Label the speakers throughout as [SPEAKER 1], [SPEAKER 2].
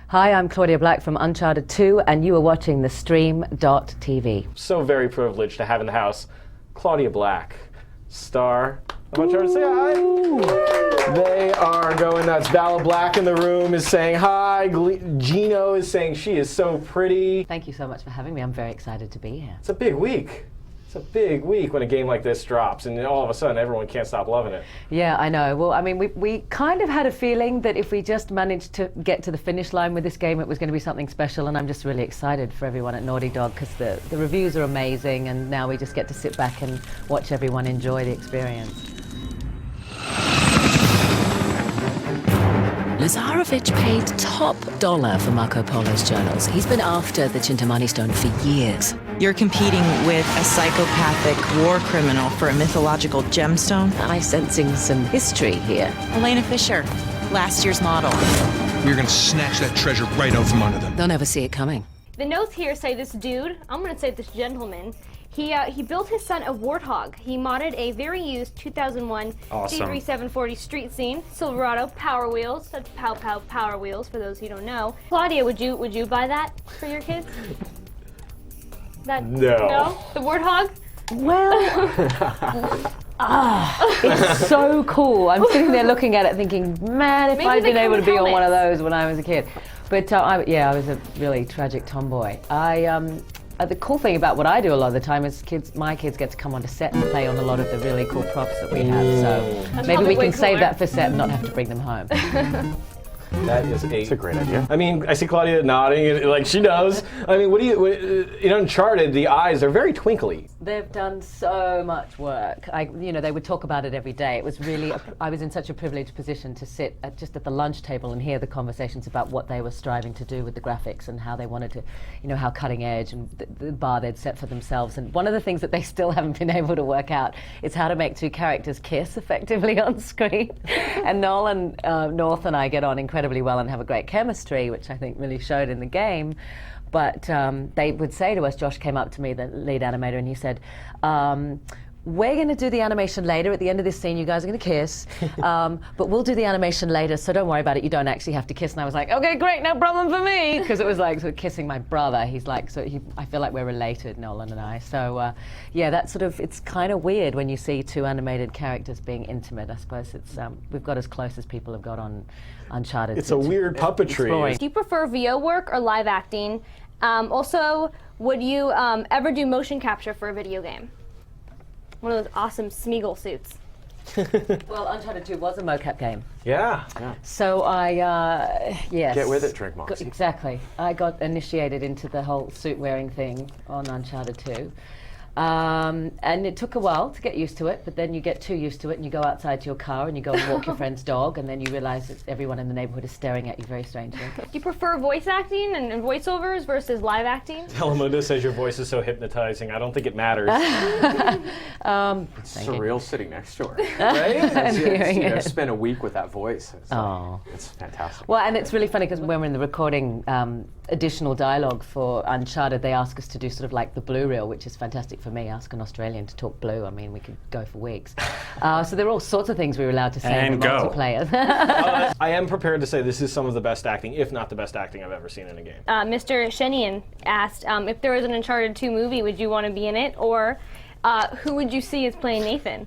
[SPEAKER 1] Hi, I'm Claudia Black from Uncharted 2, and you are watching the Stream.tv.
[SPEAKER 2] So very privileged to have in the house Claudia Black, star of Uncharted. Say hi. They are going nuts. Bala Black in the room is saying hi. Gino is saying she is so pretty.
[SPEAKER 1] Thank you so much for having me. I'm very excited to be here.
[SPEAKER 2] It's a big week. It's a big week when a game like this drops, and all of a sudden everyone can't stop loving it.
[SPEAKER 1] Yeah, I know. Well, I mean, we kind of had a feeling that if we just managed to get to the finish line with this game, it was going to be something special, and I'm just really excited for everyone at Naughty Dog because the reviews are amazing, and now we just get to sit back and watch everyone enjoy the experience.
[SPEAKER 3] Lazarevic paid top dollar for Marco Polo's journals. He's been after the Chintamani stone for years.
[SPEAKER 4] You're competing with a psychopathic war criminal for a mythological gemstone?
[SPEAKER 3] I'm sensing some history here.
[SPEAKER 4] Elena Fisher, last year's model.
[SPEAKER 5] We're gonna snatch that treasure right out from under them.
[SPEAKER 3] They'll never see it coming.
[SPEAKER 6] The notes here say this dude, I'm gonna say this gentleman, he built his son a warthog. He modded a very used 2001 C3740 street scene, Silverado Power Wheels. That's Pow Pow Power Wheels for those who don't know. Claudia, would you buy that for your kids? No? The warthog?
[SPEAKER 1] Well, it's so cool. I'm sitting there looking at it thinking, man, if I'd been able to be on one of those when I was a kid. But I was a really tragic tomboy. The cool thing about what I do a lot of the time is my kids get to come onto set and play on a lot of the really cool props that we have. So maybe we can save that for set and not have to bring them home.
[SPEAKER 2] That is a great idea. I mean, I see Claudia nodding, like she knows. I mean, in Uncharted, the eyes are very twinkly.
[SPEAKER 1] They've done so much work. They would talk about it every day. It was really, I was in such a privileged position to sit just at the lunch table and hear the conversations about what they were striving to do with the graphics and how they wanted to, how cutting edge and the bar they'd set for themselves. And one of the things that they still haven't been able to work out is how to make two characters kiss effectively on screen. And Nolan North and I get on incredibly well and have a great chemistry, which I think really showed in the game. But they would say to us, Josh came up to me, the lead animator, and he said, we're going to do the animation later. At the end of this scene, you guys are going to kiss, but we'll do the animation later, so don't worry about it. You don't actually have to kiss. And I was like, okay, great, no problem for me, because it was like sort of kissing my brother. He's like, I feel like we're related, Nolan and I. So that's it's kind of weird when you see two animated characters being intimate. I suppose it's we've got as close as people have got on Uncharted.
[SPEAKER 2] It's a weird puppetry.
[SPEAKER 6] Exploring. Do you prefer VO work or live acting? Also, would you ever do motion capture for a video game? One of those awesome Smeagol suits.
[SPEAKER 1] Well, Uncharted 2 was a mocap game.
[SPEAKER 2] Yeah.
[SPEAKER 1] So yes.
[SPEAKER 2] Get with it, drink Moxie.
[SPEAKER 1] Exactly. I got initiated into the whole suit wearing thing on Uncharted 2. And it took a while to get used to it, but then you get too used to it and you go outside to your car and you go and walk your friend's dog, and then you realize that everyone in the neighborhood is staring at you very strangely.
[SPEAKER 6] Do you prefer voice acting and voiceovers versus live acting?
[SPEAKER 2] Telemundo says your voice is so hypnotizing. I don't think it matters.
[SPEAKER 7] It's surreal sitting next to her.
[SPEAKER 1] Right?
[SPEAKER 7] Spend a week with that voice. It's fantastic.
[SPEAKER 1] Well, and it's really funny because when we're in the recording additional dialogue for Uncharted, they ask us to do sort of like the blue reel, which is fantastic for me. Ask an Australian to talk blue. I mean, we could go for weeks. So there are all sorts of things we were allowed to say in the multiplayer.
[SPEAKER 2] I am prepared to say this is some of the best acting, if not the best acting I've ever seen in a game.
[SPEAKER 6] Mr. Shenian asked, if there was an Uncharted 2 movie, would you want to be in it? Or who would you see as playing Nathan?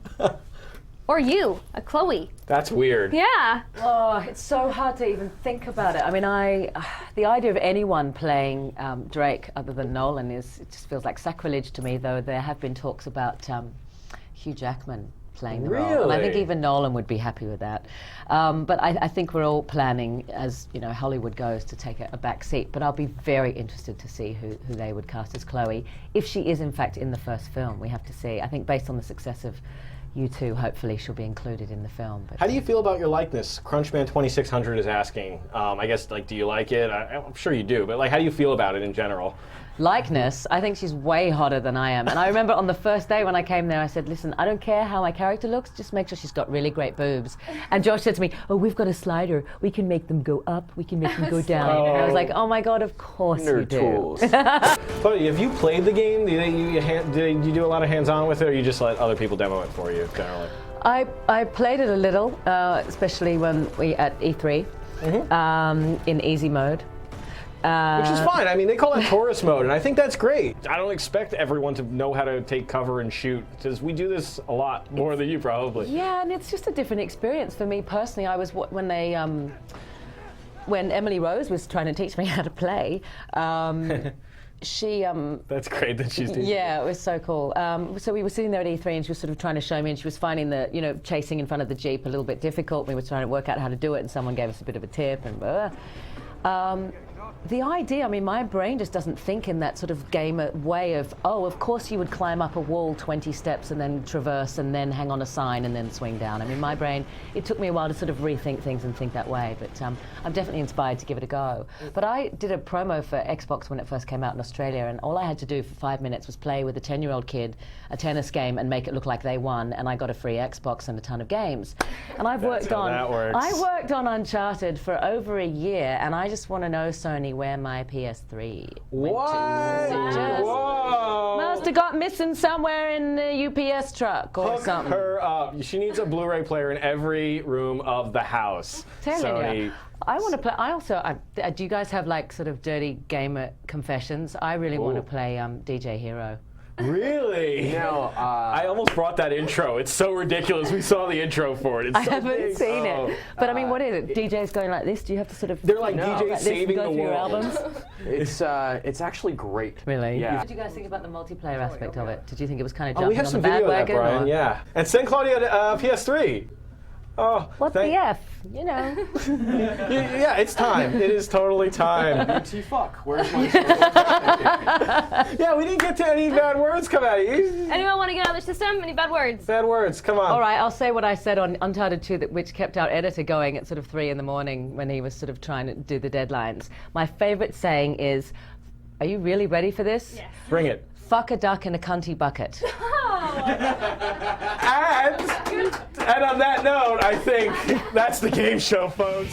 [SPEAKER 6] Or you, a Chloe.
[SPEAKER 2] That's weird.
[SPEAKER 6] Yeah.
[SPEAKER 1] Oh, it's so hard to even think about it. I mean, the idea of anyone playing Drake other than Nolan it just feels like sacrilege to me, though there have been talks about Hugh Jackman playing the role. And I think even Nolan would be happy with that. But I think we're all planning, as Hollywood goes, to take a back seat. But I'll be very interested to see who they would cast as Chloe. If she is, in fact, in the first film, we have to see. I think based on the success of U2, hopefully she'll be included in the film. But
[SPEAKER 2] how do you feel about your likeness? Crunchman 2600 is asking. I guess, do you like it? I'm sure you do, but how do you feel about it in general?
[SPEAKER 1] likeness, I think she's way hotter than I am. And I remember on the first day when I came there, I said, listen, I don't care how my character looks, just make sure she's got really great boobs. And Josh said to me, oh, we've got a slider. We can make them go up, we can make them go down. And I was like, oh my God, of course you do.
[SPEAKER 7] Tools.
[SPEAKER 2] Chloe, have you played the game? Did you do a lot of hands-on with it, or you just let other people demo it for you, generally?
[SPEAKER 1] I played it a little, especially when we at E3. in easy mode.
[SPEAKER 2] Which is fine. I mean, they call it tourist mode, and I think that's great. I don't expect everyone to know how to take cover and shoot, because we do this a lot more than you probably.
[SPEAKER 1] Yeah, and it's just a different experience for me personally. I was when Emily Rose was trying to teach me how to play. She
[SPEAKER 2] That's great that she's doing.
[SPEAKER 1] Yeah, it was so cool. So we were sitting there at E3, and she was sort of trying to show me, and she was finding the chasing in front of the Jeep a little bit difficult. We were trying to work out how to do it, and someone gave us a bit of a tip, and blah. The idea, I mean, my brain just doesn't think in that sort of gamer way of, oh, of course you would climb up a wall 20 steps and then traverse and then hang on a sign and then swing down. I mean, my brain, it took me a while to sort of rethink things and think that way, but I'm definitely inspired to give it a go. But I did a promo for Xbox when it first came out in Australia, and all I had to do for 5 minutes was play with a 10-year-old kid a tennis game and make it look like they won, and I got a free Xbox and a ton of games. And I worked on Uncharted for over a year, and I just want to know, Sony, where my PS3 went to.
[SPEAKER 2] Whoa!
[SPEAKER 1] Must have got missing somewhere in the UPS truck or
[SPEAKER 2] Hook
[SPEAKER 1] something.
[SPEAKER 2] her up. She needs a Blu-ray player in every room of the house.
[SPEAKER 1] Telling you. I want to play. I also. Do you guys have like sort of dirty gamer confessions? I really want to play DJ Hero.
[SPEAKER 2] Really?
[SPEAKER 7] No,
[SPEAKER 2] I almost brought that intro. It's so ridiculous. We saw the intro for it. It's
[SPEAKER 1] I
[SPEAKER 2] so
[SPEAKER 1] haven't
[SPEAKER 2] big.
[SPEAKER 1] seen it. But I mean, what is it? DJs going like this? Do you have to sort of?
[SPEAKER 2] They're like
[SPEAKER 7] No.
[SPEAKER 2] DJs
[SPEAKER 1] like this
[SPEAKER 2] saving
[SPEAKER 1] and go
[SPEAKER 2] the
[SPEAKER 1] through your
[SPEAKER 2] world.
[SPEAKER 1] albums?
[SPEAKER 7] it's actually great.
[SPEAKER 1] Really?
[SPEAKER 7] Yeah.
[SPEAKER 1] What did you guys think about the multiplayer aspect of it? Did you think it was kind of
[SPEAKER 2] Oh, we
[SPEAKER 1] jumping
[SPEAKER 2] have
[SPEAKER 1] on
[SPEAKER 2] some
[SPEAKER 1] the
[SPEAKER 2] video of that,
[SPEAKER 1] bandwagon?
[SPEAKER 2] Brian.
[SPEAKER 1] or-
[SPEAKER 2] Yeah. And send Claudia PS3. Oh,
[SPEAKER 1] What the F? You know.
[SPEAKER 2] Yeah, it's time. It is totally time.
[SPEAKER 7] BT fuck. Where's my
[SPEAKER 2] Yeah, we didn't get to any bad words come out of you.
[SPEAKER 6] Anyone want to get out of the system? Any bad words?
[SPEAKER 2] Bad words, come on.
[SPEAKER 1] All right, I'll say what I said on Uncharted 2, which kept our editor going at sort of 3 in the morning when he was sort of trying to do the deadlines. My favorite saying is, are you really ready for this?
[SPEAKER 6] Yes.
[SPEAKER 2] Bring it.
[SPEAKER 1] Fuck a duck in a cunty bucket.
[SPEAKER 2] And on that note, I think that's the game show, folks.